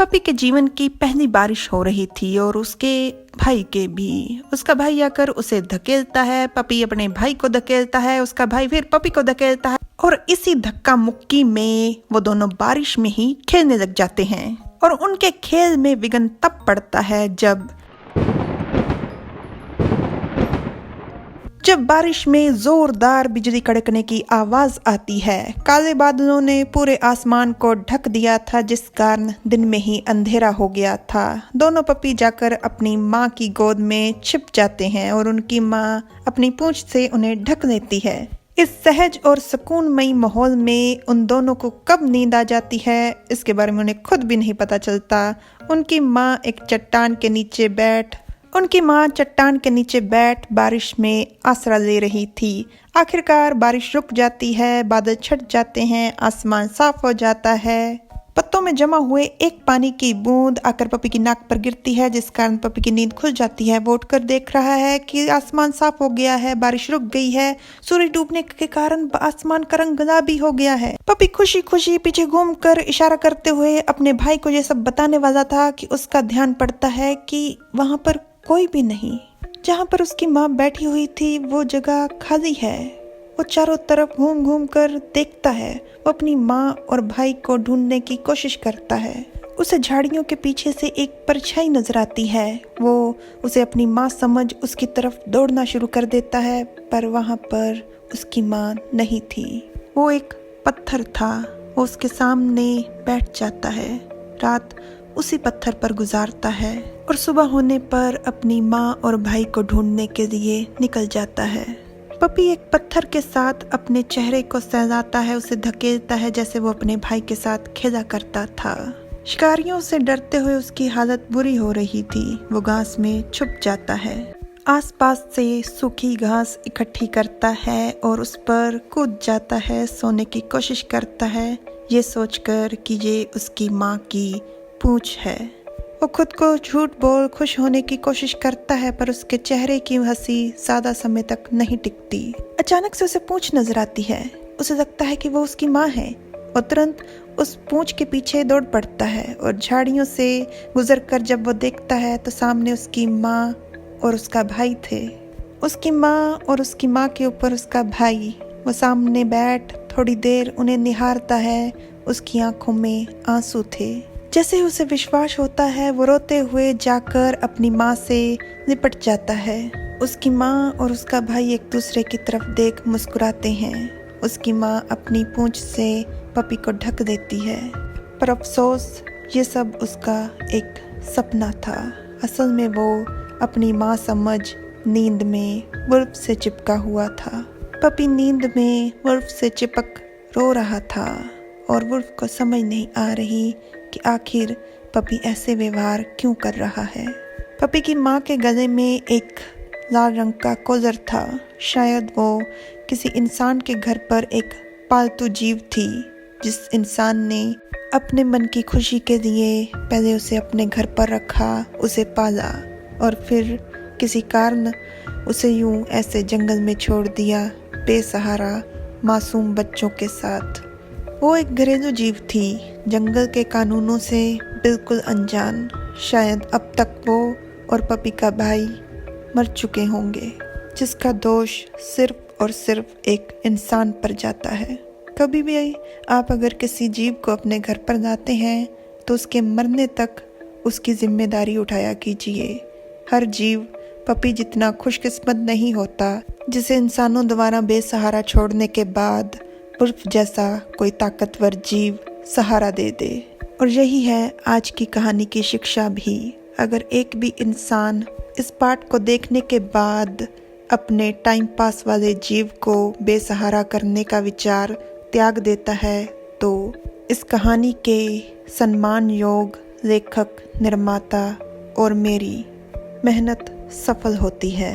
Puppy के जीवन की पहली बारिश हो रही थी और उसके भाई के भी। उसका भाई आकर उसे धकेलता है, पपी अपने भाई को धकेलता है, उसका भाई फिर पपी को धकेलता है और इसी धक्का मुक्की में वो दोनों बारिश में ही खेलने लग जाते हैं। और उनके खेल में विघ्न तब पड़ता है जब बारिश में जोरदार बिजली कड़कने की आवाज आती है। काले बादलों ने पूरे आसमान को ढक दिया था, जिस कारण दिन में ही अंधेरा हो गया था। दोनों पपी जाकर अपनी माँ की गोद में छिप जाते हैं और उनकी माँ अपनी पूंछ से उन्हें ढक लेती है। इस सहज और सुकूनमयी माहौल में उन दोनों को कब नींद आ जाती है, इसके बारे में उन्हें खुद भी नहीं पता चलता। उनकी माँ चट्टान के नीचे बैठ बारिश में आसरा ले रही थी। आखिरकार बारिश रुक जाती है, बादल छट जाते हैं, आसमान साफ हो जाता है। पत्तों में जमा हुए एक पानी की बूंद आकर पपी की नाक पर गिरती है, जिस कारण पपी की नींद खुल जाती है। वो उठकर देख रहा है कि आसमान साफ हो गया है, बारिश रुक गई है। सूरज डूबने के कारण आसमान का रंग गुलाबी हो गया है। पपी खुशी खुशी पीछे घूमकर इशारा करते हुए अपने भाई को ये सब बताने वाला था कि उसका ध्यान पड़ता है कि वहां पर कोई भी नहीं। जहाँ पर उसकी माँ बैठी हुई थी वो जगह खाली है। वो चारों तरफ घूम घूम कर देखता है। वो अपनी माँ और भाई को ढूंढने की कोशिश करता है। उसे झाड़ियों के पीछे से एक परछाई नजर आती है। वो उसे अपनी माँ समझ उसकी तरफ दौड़ना शुरू कर देता है, पर वहाँ पर उसकी माँ नहीं थी। वो एक पत्थर था। वो उसके सामने बैठ जाता है, रात उसी पत्थर पर गुजारता है और सुबह होने पर अपनी माँ और भाई को ढूंढने के लिए निकल जाता है। पपी एक पत्थर के साथ अपने चेहरे को सहलाता है, उसे धकेलता है जैसे वो अपने भाई के साथ खेला करता था। शिकारियों से डरते हुए उसकी हालत बुरी हो रही थी। वो घास में छुप जाता है, आसपास से सूखी घास इकट्ठी करता है और उस पर कूद जाता है, सोने की कोशिश करता है, ये सोचकर कि ये उसकी माँ की पूंछ है। वो खुद को झूठ बोल खुश होने की कोशिश करता है, पर उसके चेहरे की हंसी ज्यादा समय तक नहीं टिकती। अचानक से उसे पूंछ नजर आती है। उसे लगता है कि वो उसकी माँ है और तुरंत उस पूंछ के पीछे दौड़ पड़ता है और झाड़ियों से गुजरकर जब वो देखता है तो सामने उसकी माँ और उसका भाई थे। उसकी माँ और उसकी माँ के ऊपर उसका भाई। वो सामने बैठ थोड़ी देर उन्हें निहारता है। उसकी आंखों में आंसू थे। जैसे उसे विश्वास होता है, वो रोते हुए जाकर अपनी माँ से लिपट जाता है। उसकी माँ और उसका भाई एक दूसरे की तरफ देख मुस्कुराते हैं। उसकी माँ अपनी पूंछ से पपी को ढक देती है, पर अफसोस ये सब उसका एक सपना था। असल में वो अपनी माँ समझ नींद में वुल्फ से चिपका हुआ था। पपी नींद में वुल्फ से चिपक रो रहा था और वुल्फ को समझ नहीं आ रही कि आखिर पपी ऐसे व्यवहार क्यों कर रहा है। पपी की माँ के गले में एक लाल रंग का कॉलर था। शायद वो किसी इंसान के घर पर एक पालतू जीव थी, जिस इंसान ने अपने मन की खुशी के लिए पहले उसे अपने घर पर रखा, उसे पाला और फिर किसी कारण उसे यूं ऐसे जंगल में छोड़ दिया, बेसहारा मासूम बच्चों के साथ। वो एक घरेलू जीव थी, जंगल के कानूनों से बिल्कुल अनजान। शायद अब तक वो और पपी का भाई मर चुके होंगे, जिसका दोष सिर्फ और सिर्फ एक इंसान पर जाता है। कभी भी आप अगर किसी जीव को अपने घर पर लाते हैं तो उसके मरने तक उसकी जिम्मेदारी उठाया कीजिए। हर जीव पपी जितना खुशकिस्मत नहीं होता, जिसे इंसानों द्वारा बेसहारा छोड़ने के बाद उर्फ जैसा कोई ताकतवर जीव सहारा दे दे। और यही है आज की कहानी की शिक्षा भी। अगर एक भी इंसान इस पाठ को देखने के बाद अपने टाइम पास वाले जीव को बेसहारा करने का विचार त्याग देता है, तो इस कहानी के सम्मान योग लेखक, निर्माता और मेरी मेहनत सफल होती है।